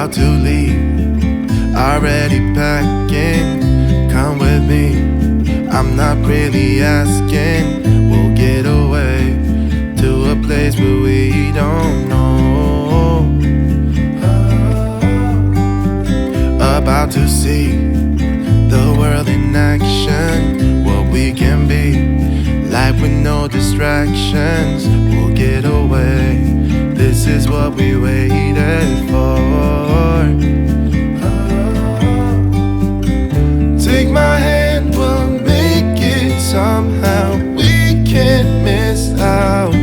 About to leave, already packing. Come with me, I'm not really asking. We'll get away to a place where we don't know. About to see the world in action, what we can be, life with no distractions. We'll get away, this is what we waited for. Take my hand, we'll make it somehow. We can't miss out.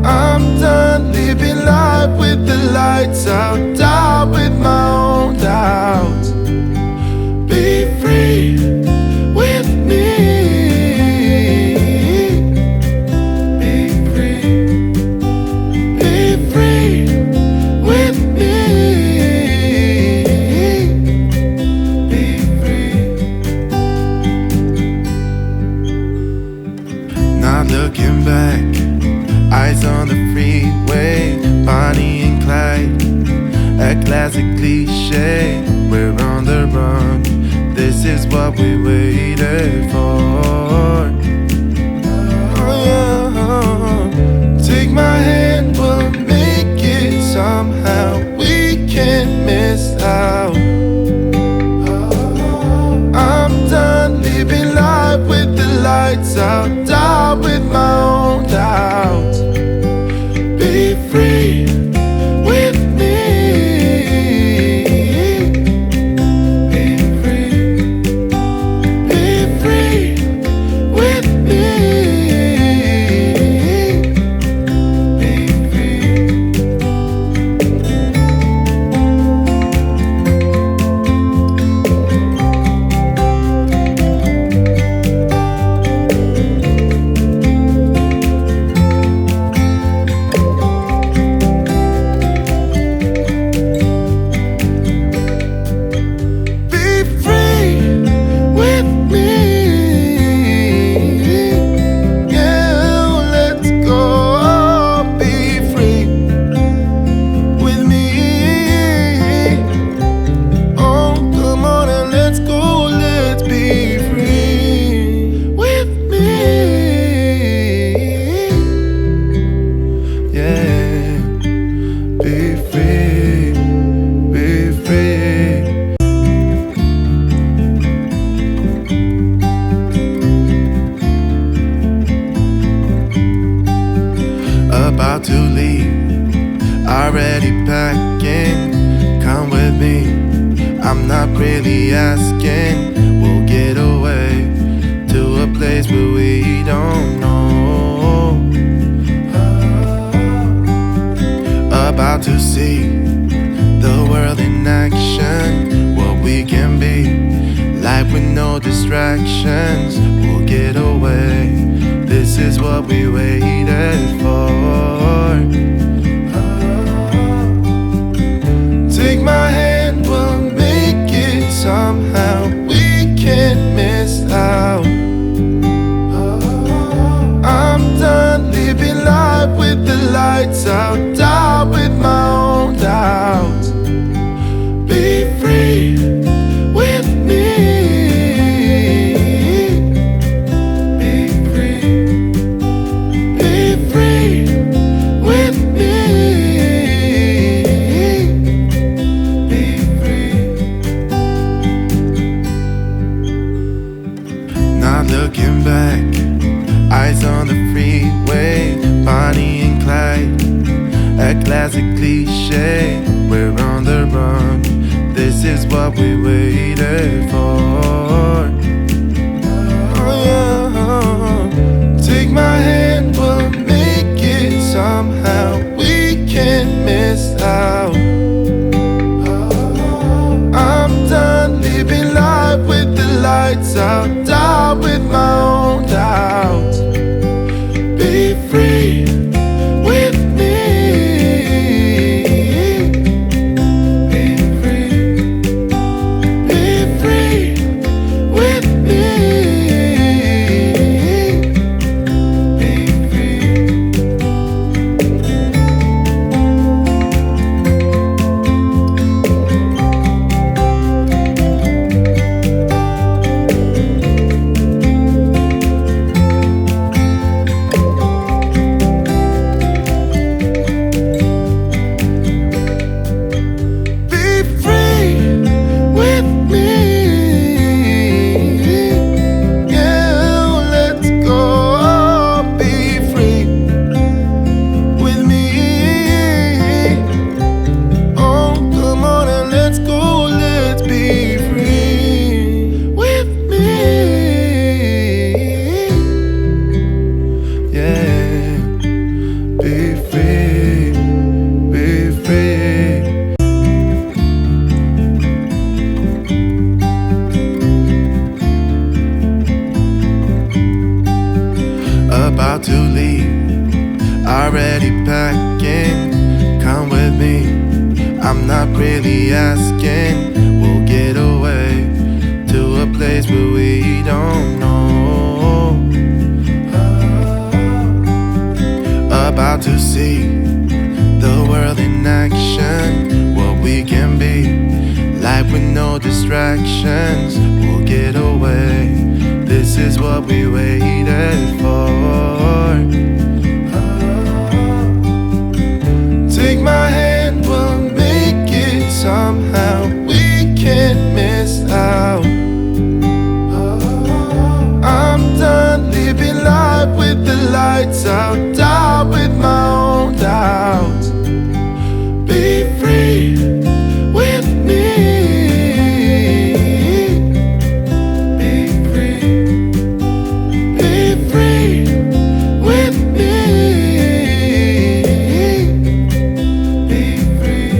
I'm done living life with the lights out, down with my own doubts. Be free with me. Be free. Be free with me. Be free. Not looking back, eyes on the freeway, Bonnie and Clyde, a classic cliche. We're on the run, this is what we waited for. Oh, yeah. Take my hand, we'll make it somehow. We can't miss out. I'm done living life with the lights out, down with my own doubts. Be free with me. Be free. Be free with me. Be free. About to leave, already packing. Come with me, I'm not really asking. We'll get away to a place where we don't know. About to see the world in action, what we can be, life with no distractions. We'll get away, this is what we waited for. Take my hand, we'll make it somehow. We can't miss out. I'm done living life with the lights out, down with my own doubts. Be free with me. Looking back, eyes on the freeway, Bonnie and Clyde, a classic cliche. We're on the run, this is what we waited for. Oh, yeah. Take my hand, we'll make it somehow. We can't miss out. I'm done living life with the lights out, down with my own doubts. Be free with me. Be free. Be free with me. Be free. About to leave, already packing. Come with me, I'm not really asking. We'll get away to a place where we don't know. About to see the world in action, what we can be. Life with no distractions, we'll get away. This is what we waited for. Take my hand, we'll make it somehow. We can't miss out. I'm done living life with the lights out. Die with my own doubts. Be free with me. Be free. Be free with me. Be free.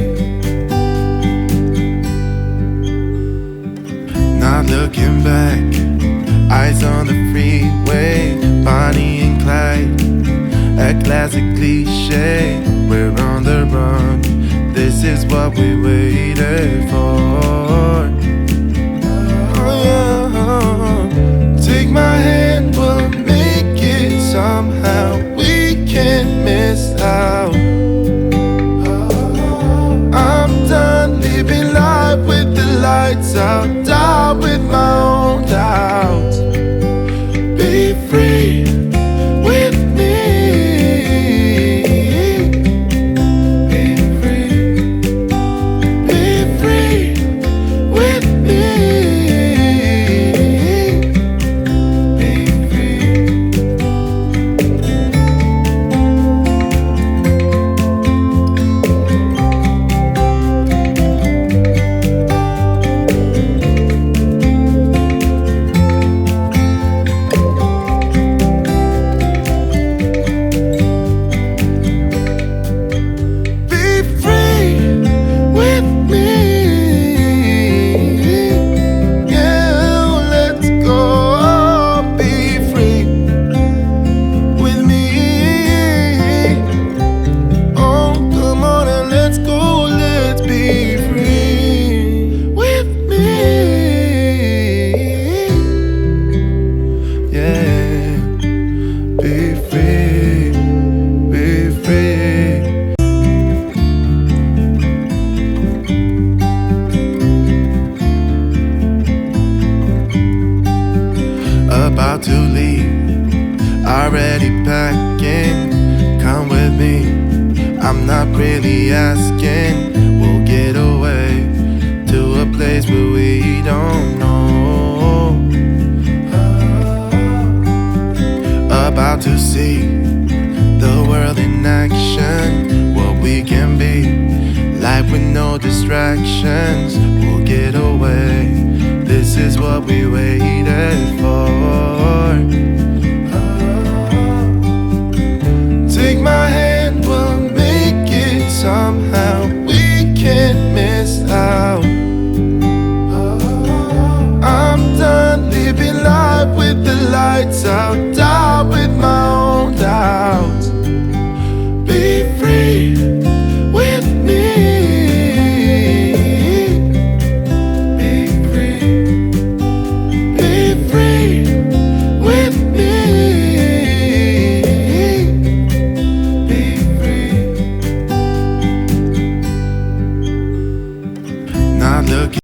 Not looking back, eyes on the freeway, Bonnie and Clyde, a classic cliche. We're on the run, this is what we waited for. Oh yeah. Take my hand, we'll make it somehow. We can't miss out. I'm done living life with the lights out. Die with my own doubts. Be free with me. Be free. Be free with me. Be free. About to leave, already packing. Come with me, I'm not really asking. We'll get away to a place where we don't know. About to see the world in action, what we can be. Life with no distractions, we'll get away. This is what we wait